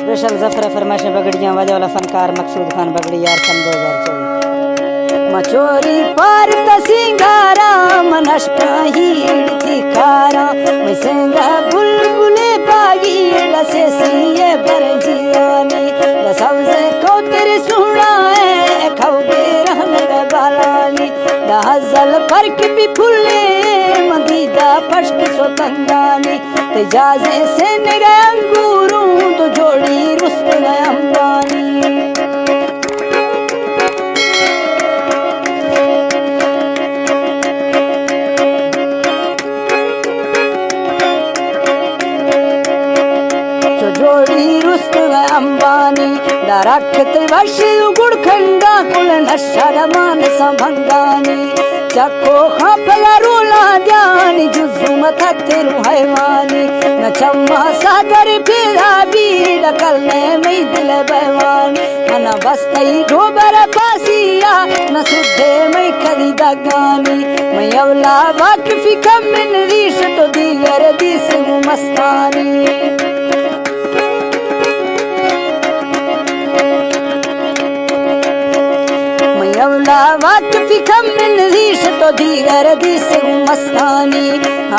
Special Zafar फरमाइश बगड़ियां वाले वाला फनकार मकसूद खान बगड़ी यार सन 2024। मचोरी पर तसिंगारा मनष्का हीड़ थी कारा मैं संगा बुलबुले बागी लसे सिए बरजियानी लसवजे को तेरे सुना है खौबे रहने बालानी हजल फर्क भी फुले मदीदा पश्क सोतंगानी तेजाजे से नगे अंगूरों तो जोड़ी रुस्तम अंबानी जोड़ी रुस्तम अंबानी दारखत वर्ष गुड़खंडा कुल नशर मान संभंगानी चको खापला रोला ध्यानी जुजुम थकरू हैवानी न चम्मा सागर फिरा बीड़ कलने में दिल बहवानी न बस्तई ढोबर पासिया न सुधे में खरी दगानी मैं अवला वाकिफी कम मिन रीश तो दीगर दिस मस्तानी यवला वाकिफी कम मिन रीश तो दीगर दिस मस्तानी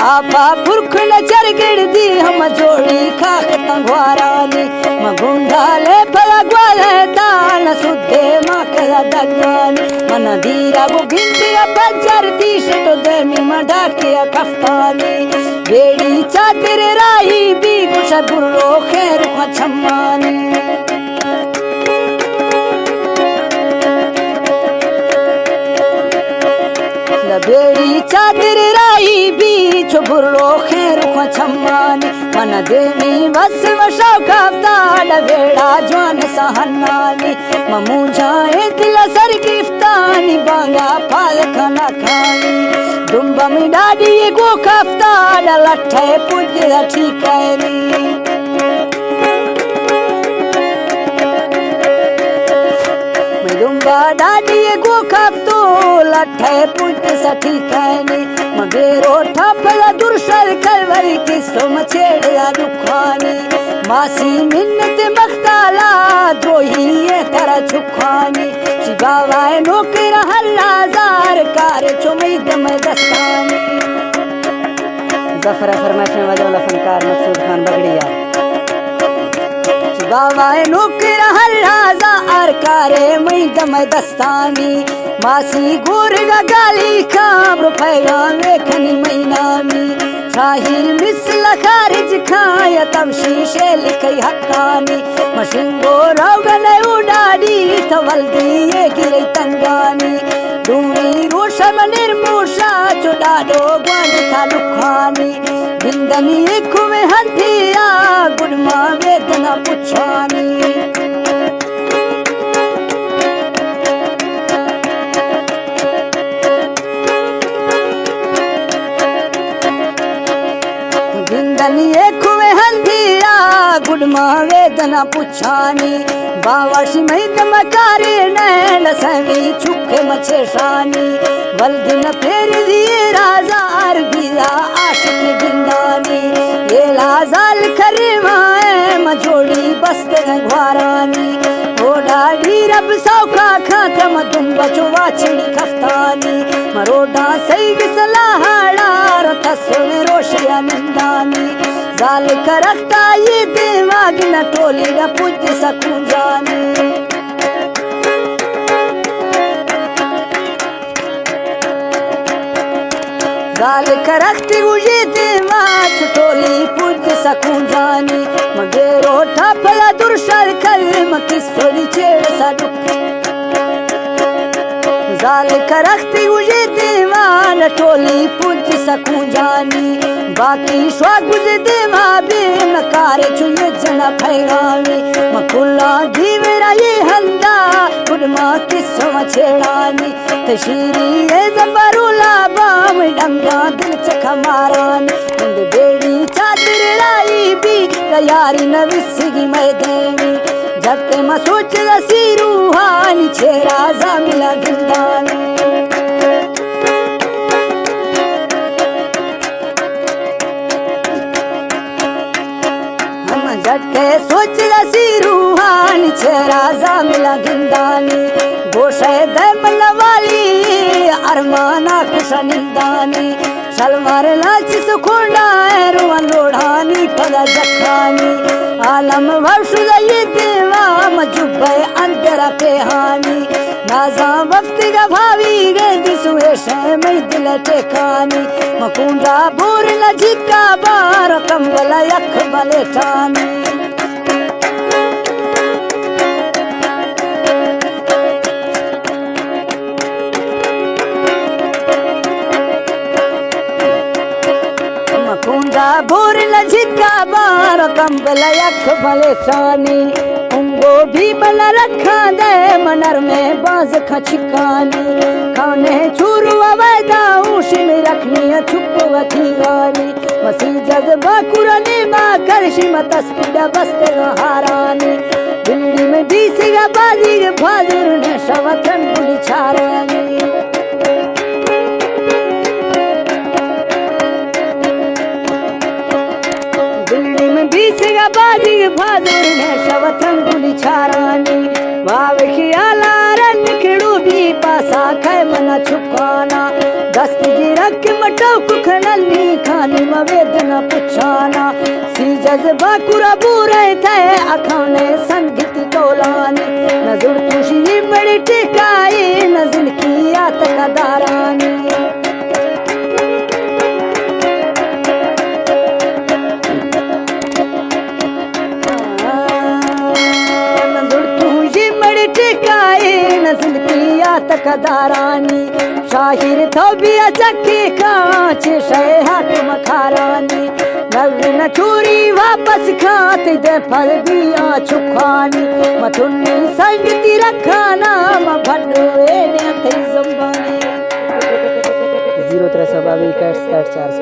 आपा पुरख न चरगड़ दी हम जोड़ी खाक तंगवारानी म गुंडाले फला ग्वाले दान सुधे माकला दगानी मन दीरा गो भिंडिया बजर दिश तो देमी मडा के कफ्तानी बेड़ी चादर राही भी कुछ बुरो खैर छम्मानी बेड़ी चादर राई बीच बुरो खैर को छम्मानी मन देवी बस वशौकाफ्ता बेड़ा जवान सहनानी ममू जाए दिल सर गिफ्तानी बांगा पाल खाना खानी दुम्बा में डाडी गो कफ्ता लट्ठे पुज ठीकनी दुम्बा डाडी गो कफ्तो लट्ठे पुज सठी कहनी मगेरो ठपला दुर्शल कलवरी किसो मछेड़ा दुखानी मासी मिन्नत मख्ताला द्रोही ये तरह छुखानी शिबावाए नौकर हल्लाजार कार चुमी दम दस्तानी जफर फरमाइश में वाला फनकार मकसूद खान बगड़ी यार शिबावाए नौकर हल्लाजार कारे मई दम दस्तानी मासी गोरगा गाली खाम पैगाम लेखनी मैनामी शाहिर मिसल खारिज खाया तब शीशे लिखई हक्कानी मशिंगो रोगन उडाडी थवल्दी ये गिरे तंगानी दूरी रोशम निर्मूषा चुडाडो ग्वांड था दुखानी जिंदनी खुमे हंथिया गुडमा वेदना पुछानी जिंदनी खुवे हंधिया गुडमा वेदना पुछानी बावाशी में दमकारी नैन सवी छुखे मछेशानी वल्दिन फेर दिए राजार गिरा आशिक जिंदानी ये लाजाल खरीमाए मजोड़ी बस्ते घवारानी ओ डाडी रब सौखा खातम तुम बचो वाचिड़ी खफ्तानी मरोडा सही सलाहड़ा रथसुन रोशिया निंदानी जाल करखता ये दिमाग न टोली न पुज सकूं जानी जाल करखती ये दिमाग टोली पुज सकूं जानी मगेरो ठपला दुर्शल कलम किसोरी छेड़ सदु जाल करखती ये दीवान टोली पुज सकूं जानी बाकी स्वागुज देवा बेम कारे छुए जना फैगावी मकुल्ला दी मेरा ये हंदा गुडमा किसो छेड़ानी तशीरी ये जबरुला बाम डंगा दिल चखा मारानी उंद बेड़ी चादर लाई भी तैयारी न विसगी मैं देवी जब मैं सोच लसी रूहानी छेड़ा जामिला गिंदानी झटके सोच रसी राजा मिला गिंदानी गोशे दे मलवाली अरमाना खुश निंदानी सलवार लाच सुखोंडा रुआ लोढ़ानी पदा जखानी आलम वर्षुद ये देवा मजुबे अंतरा पेहानी नाजा वक्त का भावी गे दिसुए शे दिल टेकानी मकुंडा बोर लजिका बार कंबल यख बले ठानी मकुंडा बोर लजिका बार कंबल यख बले ठानी उंगो भी बल रखा दे मनर में बाज खचिकानी खाने छुरु अवैदा उशी में रखनी छुप वथी गानी मसी जज्बा कुरने मा करशी मतस्किदा बस्ते हारानी बिल्ली में बीसीगा बाजी भाजुर ने शवथन पुली छारानी बीसगा बाजी भादुर ने शवथन गुली छारानी वाव खियाला रन खिड़ू भी पासा खे मना छुपाना दस्त जी रख मटो कुखनली खानी मवेदना पुछाना सी जज्बा कुरा बुरे थे अखाने संगीत तोलानी नजुर खुशी बड़ी टिकाई नजुल की आत का दारानी तकदारानी शाहिर थोबिया चक्की कांच शहट मखारानी नजर चूरी वापस खाते दे फल दिया छुखानी मथुनी संगति रखाना भडवे ने थई जंबानी 0322 4